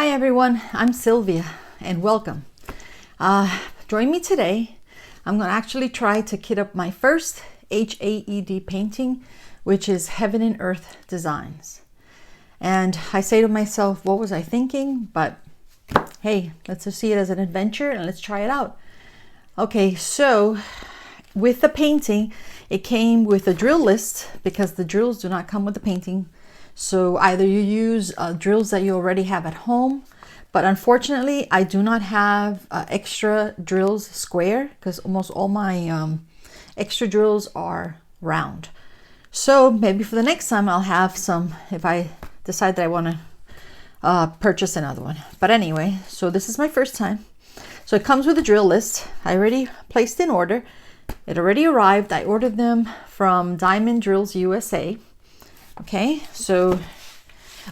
Hi everyone, I'm Sylvia and welcome. Join me today. I'm going to actually try to kit up my first HAED painting, which is Heaven and Earth Designs. And I say to myself, what was I thinking? But hey, let's just see it as an adventure and let's try it out. Okay, so with the painting, it came with a drill list because the drills do not come with the painting. So either you use drills that you already have at home, but unfortunately I do not have extra drills square because almost all my extra drills are round. So maybe for the next time I'll have some if I decide that I want to purchase another one. But anyway, so this is my first time. So it comes with a drill list. I already placed in order. It already arrived. I ordered them from Diamond Drills USA. Okay, so,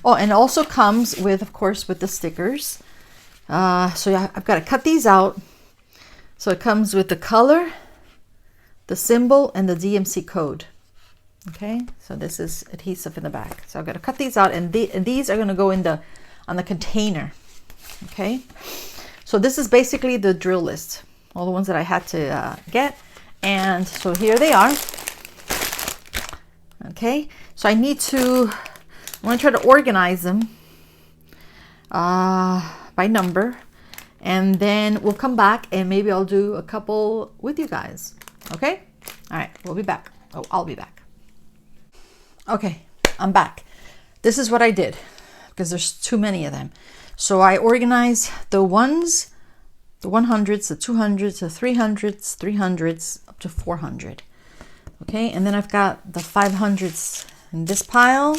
oh, and it also comes with, of course, with the stickers. So I've got to cut these out. So it comes with the color, the symbol, and the DMC code. Okay, so this is adhesive in the back. So I've got to cut these out, and these are going to go in on the container. Okay, so this is basically the drill list, all the ones that I had to get, and so here they are. Okay, so I want to try to organize them by number, and then we'll come back and maybe I'll do a couple with you guys. Okay, all right, we'll be back. Oh, I'll be back. Okay, I'm back. This is what I did because there's too many of them. So I organized the ones, the 100s, the 200s, the 300s, 300s, up to 400. Okay, and then I've got the 500s in this pile,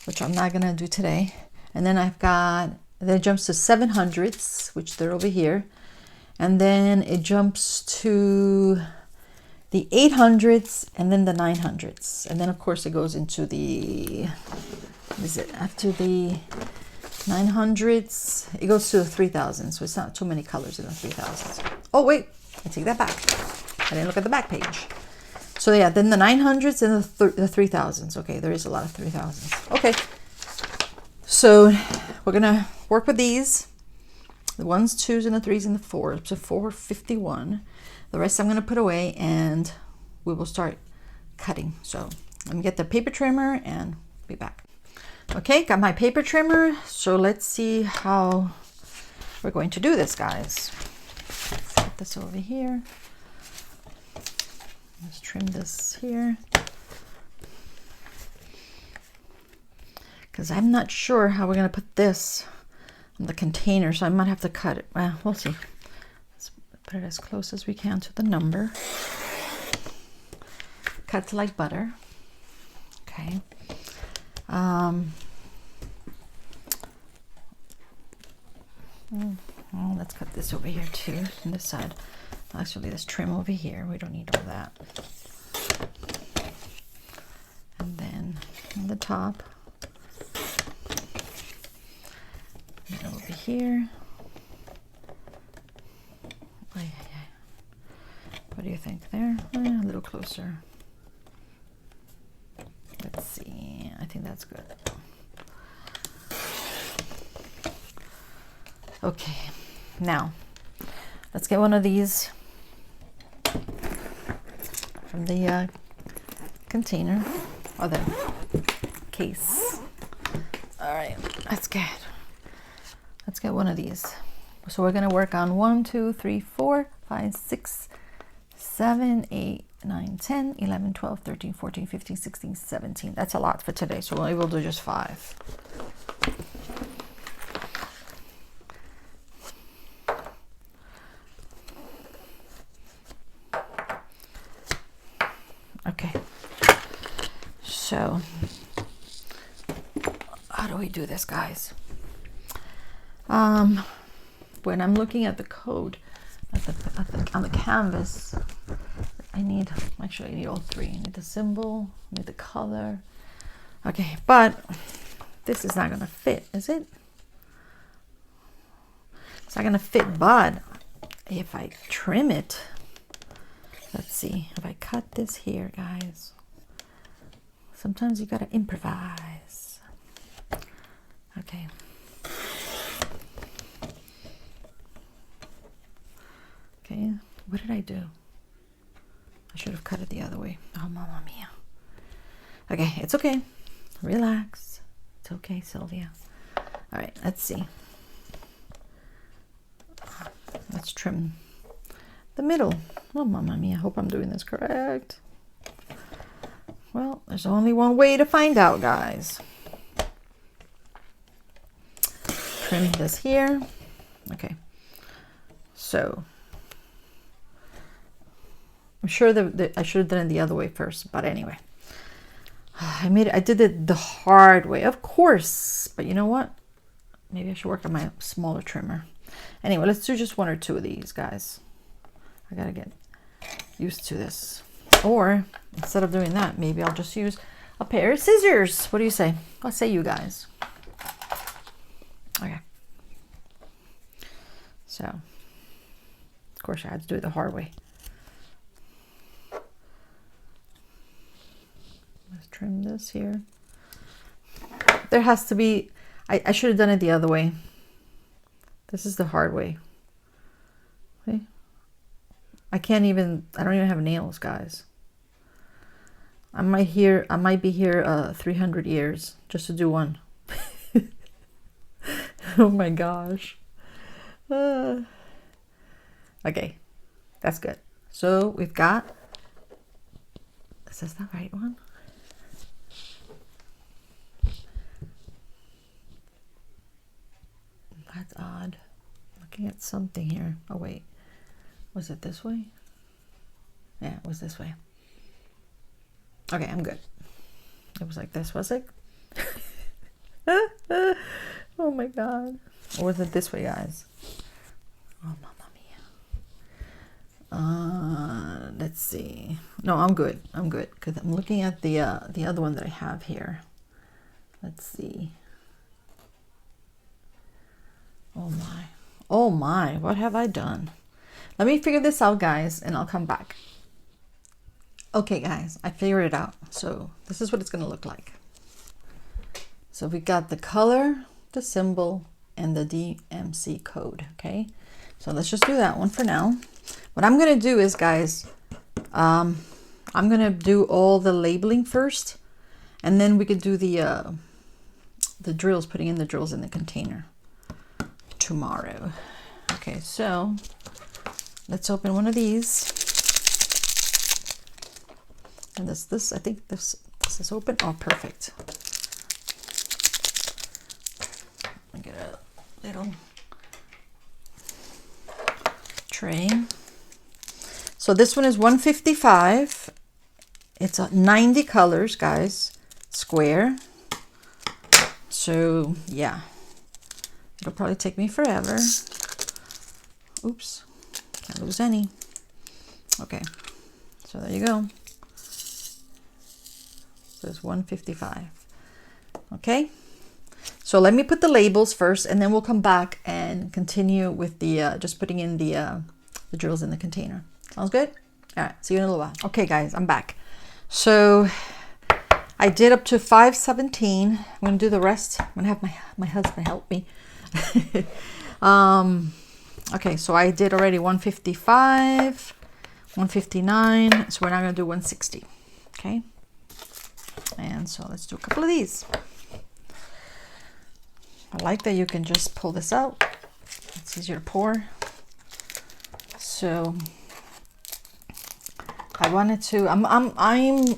which I'm not gonna do today. And then then it jumps to 700s, which they're over here. And then it jumps to the 800s and then the 900s. And then of course it goes into after the 900s, it goes to the 3000s. So it's not too many colors in the 3000s. Oh wait, I take that back. I didn't look at the back page. So yeah, then the 900s and the 3000s. Okay, there is a lot of 3000s. Okay, so we're gonna work with these, the 1s, 2s, and the 3s and the 4s, so 451. The rest I'm gonna put away and we will start cutting. So let me get the paper trimmer and be back. Okay, got my paper trimmer. So let's see how we're going to do this, guys. Let's put this over here. Let's trim this here because I'm not sure how we're going to put this on the container, so I might have to cut it. Well, we'll see. Let's put it as close as we can to the number. Cut like butter. Okay. Let's cut this over here too on this side. Actually, let's trim over here. We don't need all that. And then on the top, and over here. What do you think there? A little closer. Let's see. I think that's good. Okay, now let's get one of these from the container or the case. All right, let's get one of these. So we're gonna work on 1, 2, 3, 4, 5, 6, 7, 8, 9, 10, 11, 12, 13, 14, 15, 16, 17. That's a lot for today, so we will do just 5. Okay, so how do we do this, guys? When I'm looking at the code on the canvas, I need all 3. I need the symbol, I need the color. Okay, but this is not gonna fit, is it? It's not gonna fit, but if I trim it, let's see, if I cut this here, guys, sometimes you gotta improvise. Okay, what did I do? I should have cut it the other way. Oh, mamma mia. Okay, it's okay. Relax. It's okay, Sylvia. All right, let's see. Let's trim the middle. Oh, mamma mia. I hope I'm doing this correct. Well, there's only one way to find out, guys. Trim this here. Okay. So I'm sure that I should have done it the other way first, but anyway. I did it the hard way, of course. But you know what? Maybe I should work on my smaller trimmer. Anyway, let's do just one or two of these, guys. I gotta get used to this. Or instead of doing that, maybe I'll just use a pair of scissors. What do you say? What say you guys? Okay. So, of course, I had to do it the hard way. Let's trim this here. There has to be, I should have done it the other way. This is the hard way. Okay. I don't even have nails, guys. I might be here 300 years just to do one. Oh my gosh. Okay, that's good. So we've got, is this the right one? That's odd. Looking at something here. Oh wait, was it this way? Yeah, it was this way. Okay, I'm good. It was like this, was it? Oh my god. Or was it this way, guys? Oh, mamma mia. Let's see. No, I'm good. I'm good because I'm looking at the other one that I have here. Let's see. Oh my. Oh my. What have I done? Let me figure this out, guys, and I'll come back. Okay, guys, I figured it out. So this is what it's going to look like. So we got the color, the symbol, and the DMC code. Okay, so let's just do that one for now. What I'm going to do is, guys, I'm going to do all the labeling first, and then we could do the drills, putting in the drills in the container tomorrow. Okay, so let's open one of these. And this I think this is open. Oh, perfect. I get a little tray. So this one is 155. It's 90 colors, guys. Square. So yeah, it'll probably take me forever. Oops, can't lose any. Okay, so there you go. Is 155. Okay, so let me put the labels first, and then we'll come back and continue with the just putting in the drills in the container. Sounds good? All right, see you in a little while. Okay, guys, I'm back. So I did up to 517. I'm gonna do the rest. I'm gonna have my husband help me. Okay, so I did already 155, 159. So we're now gonna do 160. Okay. And so let's do a couple of these. I like that you can just pull this out. It's easier to pour. So I wanted to, I'm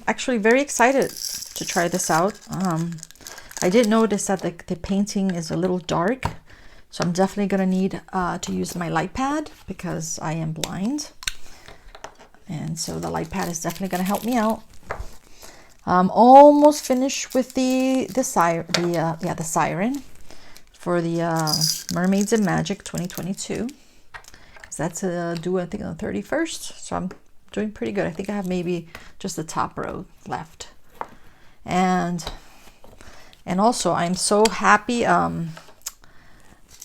actually very excited to try this out. I did notice that the painting is a little dark, so I'm definitely gonna need to use my light pad because I am blind. And so the light pad is definitely gonna help me out. I'm almost finished with the siren for the Mermaids and Magic 2022. Because that's due, I think, on the 31st. So I'm doing pretty good. I think I have maybe just the top row left. And also, I'm so happy.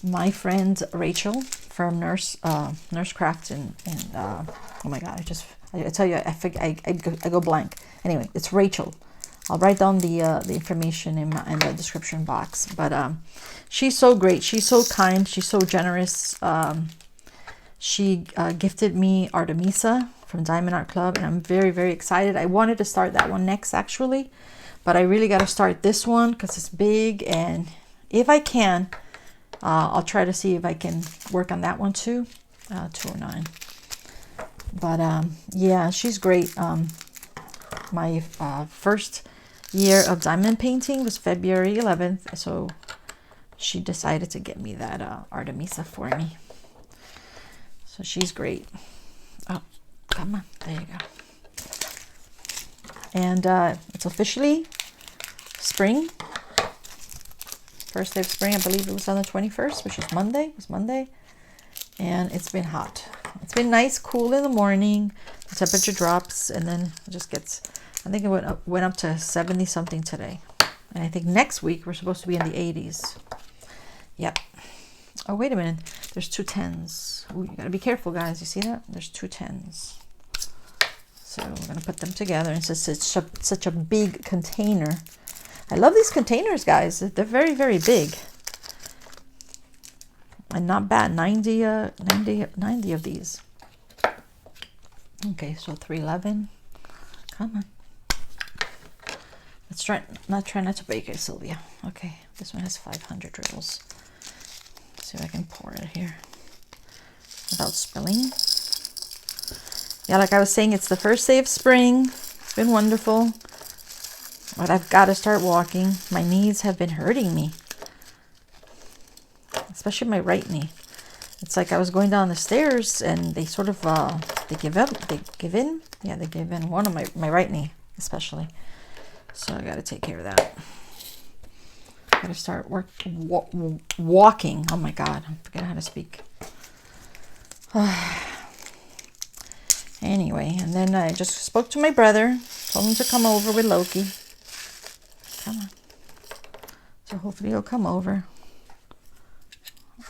My friend Rachel from Nurse Craft and oh my God, I tell you, I go blank. Anyway, it's Rachel. I'll write down the information in the description box. But she's so great. She's so kind. She's so generous. She gifted me Artemisa from Diamond Art Club, and I'm very, very excited. I wanted to start that one next, actually, but I really got to start this one because it's big, and if I can, I'll try to see if I can work on that one too. 209. But yeah, she's great. My first year of diamond painting was February 11th, so she decided to get me that Artemisa for me. So she's great. Oh, come on. There you go. And it's officially spring. First day of spring, I believe it was on the 21st, which is Monday. It was Monday. And it's been hot. It's been nice, cool in the morning. The temperature drops, and then it just gets, I think it went up to 70 something today. And I think next week we're supposed to be in the 80s. Yep. Oh, wait a minute. There's 2 10s. Ooh, you gotta be careful, guys. You see that? There's 2 10s. So we're gonna put them together. It's just such a big container. I love these containers, guys. They're very, very big. And not bad. 90 of these. Okay, so 311. Come on. Let's try not to break it, Sylvia. Okay, this one has 500 dribbles. See if I can pour it here without spilling. Yeah, like I was saying, it's the first day of spring. It's been wonderful. But I've got to start walking. My knees have been hurting me. Especially my right knee. It's like I was going down the stairs and they sort of, they give up. They give in. Yeah, they give in. One of my right knee, especially. So I got to take care of that. Got to start walking. Oh my God, I'm forgetting how to speak. Anyway, and then I just spoke to my brother. Told him to come over with Loki. Come on. So hopefully he'll come over.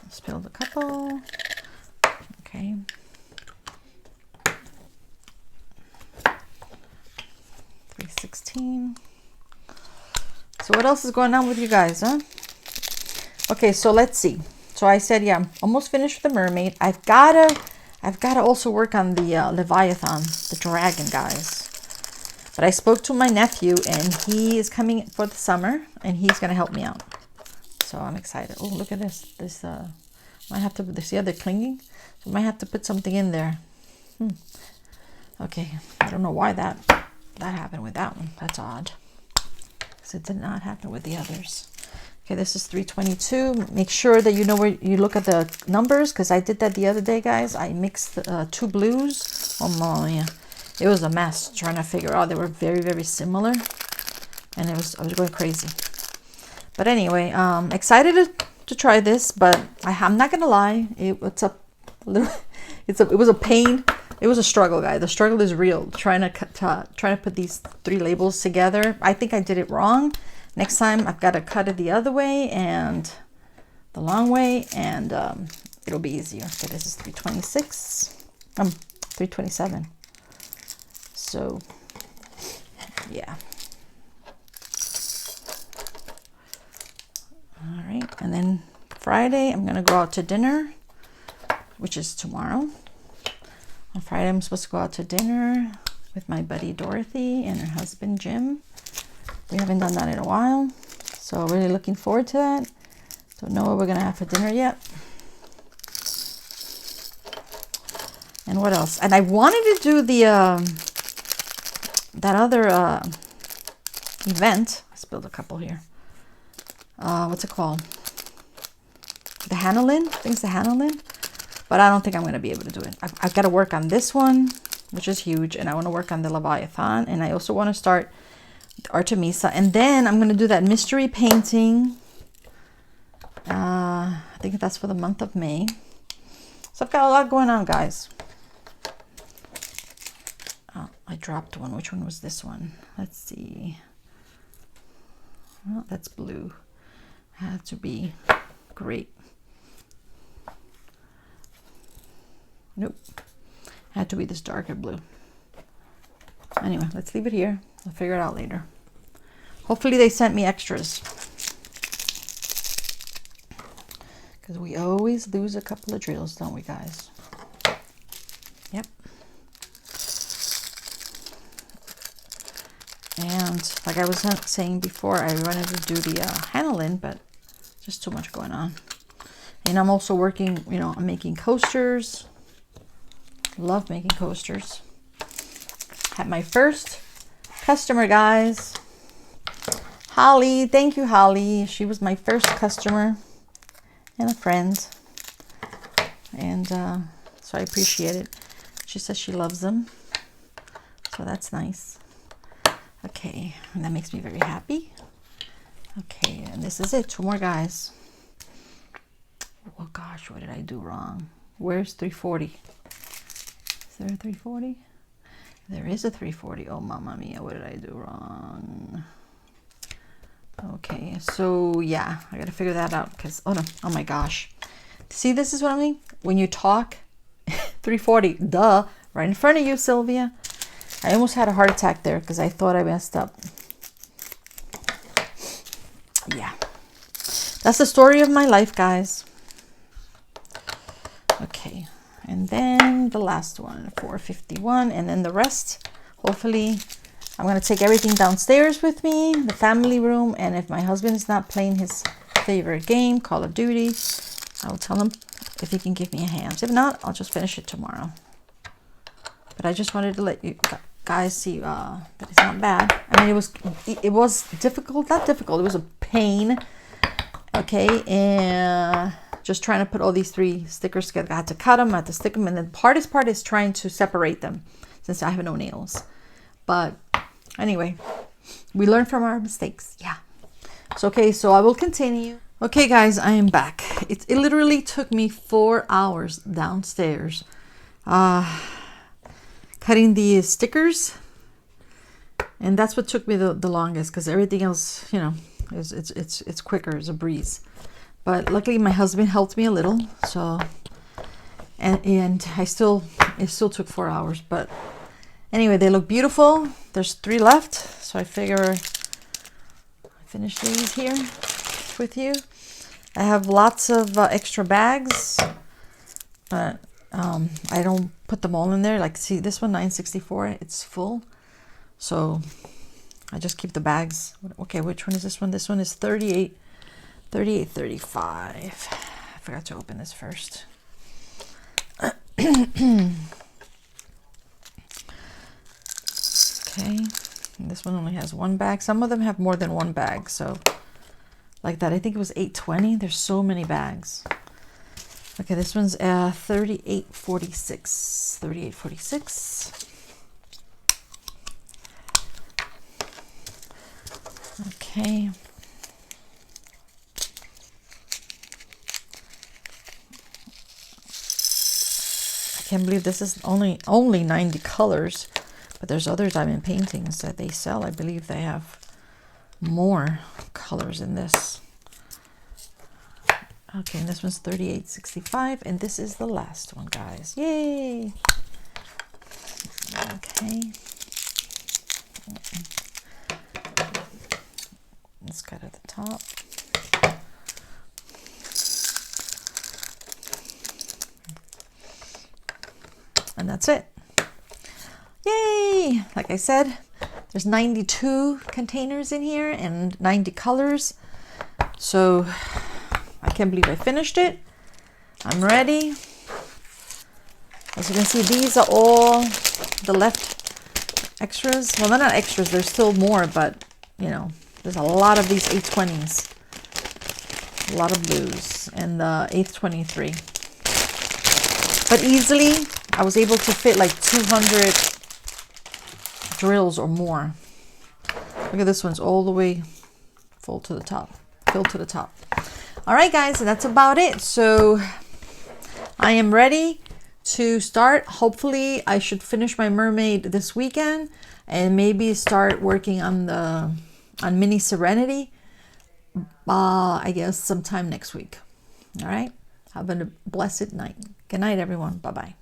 Spilled a couple. Okay. $3.16. So what else is going on with you guys, huh? Okay, so let's see. So I said, yeah, I'm almost finished with the mermaid. I've gotta also work on the Leviathan, the dragon, guys. But I spoke to my nephew, and he is coming for the summer, and he's gonna help me out. So I'm excited. Oh, look at this. This might have to. See how they're clinging? So I might have to put something in there. Okay, I don't know why that happened with that one. That's odd. Because it did not happen with the others. Okay, this is 322. Make sure that you know where you look at the numbers, because I did that the other day, guys. I mixed 2 blues. Oh my, it was a mess trying to figure out. They were very, very similar, and I was going crazy. But anyway, excited to try this, but I'm not gonna lie, it was a pain. It was a struggle, guys. The struggle is real. Trying to put these 3 labels together. I think I did it wrong. Next time I've got to cut it the other way and the long way, and it'll be easier. Okay, this is 326. 327. So yeah. All right, and then Friday I'm gonna go out to dinner, which is tomorrow. On Friday I'm supposed to go out to dinner with my buddy Dorothy and her husband Jim. We haven't done that in a while, so really looking forward to that. Don't know what we're gonna have for dinner yet. And what else? And I wanted to do the that other event. I spilled a couple here. What's it called? The Hanolin? I think it's the Hanolin. But I don't think I'm going to be able to do it. I've got to work on this one, which is huge. And I want to work on the Leviathan. And I also want to start Artemisa. And then I'm going to do that mystery painting. I think that's for the month of May. So I've got a lot going on, guys. Oh, I dropped one. Which one was this one? Let's see. Oh, that's blue. Had to be great. Nope. Had to be this darker blue. Anyway, let's leave it here. I'll figure it out later. Hopefully they sent me extras. Because we always lose a couple of drills, don't we, guys? And like I was saying before, I wanted to do the handling, but just too much going on. And I'm also working, you know, I'm making coasters. Love making coasters. Had my first customer, guys. Holly, thank you, Holly. She was my first customer and a friend. And so I appreciate it. She says she loves them. So that's nice. Okay, and that makes me very happy. Okay, and this is it. 2 more, guys. Oh gosh, what did I do wrong? Where's 340? Is there a 340? There is a 340. Oh, mamma mia, what did I do wrong? Okay, so yeah, I gotta figure that out because, oh no, oh my gosh. See, this is what I mean? When you talk, 340, duh, right in front of you, Sylvia. I almost had a heart attack there because I thought I messed up. Yeah, that's the story of my life, guys. Okay, and then the last one, 451, and then the rest, hopefully, I'm going to take everything downstairs with me, the family room, and if my husband is not playing his favorite game, Call of Duty, I will tell him if he can give me a hand. If not, I'll just finish it tomorrow. But I just wanted to let you guys see that it's not bad. I mean, it was difficult, not difficult, it was a pain. Okay, and just trying to put all these 3 stickers together. I had to cut them, I had to stick them, and then the hardest part is trying to separate them since I have no nails. But anyway, we learn from our mistakes. Yeah. So, okay, so I will continue. Okay, guys, I am back. It literally took me 4 hours downstairs cutting the stickers, and that's what took me the longest because everything else, you know, it's quicker, it's a breeze. But luckily my husband helped me a little, so and it still took 4 hours, but anyway, they look beautiful. There's 3 left, so I figure I finish these here with you. I have lots of extra bags, but I don't put them all in there. Like, see, this one, 964, it's full, so I just keep the bags. Okay, which one is this one? This one is 38.35. I forgot to open this first. Okay, and this one only has 1 bag. Some of them have more than 1 bag, so like that. I think it was 820. There's so many bags. Okay, this one's 38.46. 38.46. Okay. I can't believe this is only 90 colors, but there's other diamond paintings that they sell. I believe they have more colors in this. Okay, and this one's 38.65, and this is the last one, guys. Yay! Okay. Let's cut at the top. And that's it. Yay! Like I said, there's 92 containers in here and 90 colors. So I can't believe I finished it. I'm ready. As you can see, these are all the left extras. Well, they're not extras, there's still more, but you know, there's a lot of these 820s. A lot of blues and the 823. But easily, I was able to fit like 200 drills or more. Look at this one's all the way full to the top. Filled to the top. All right, guys, that's about it. So I am ready to start. Hopefully, I should finish my mermaid this weekend and maybe start working on Mini Serenity. I guess sometime next week. All right. Have a blessed night. Good night, everyone. Bye-bye.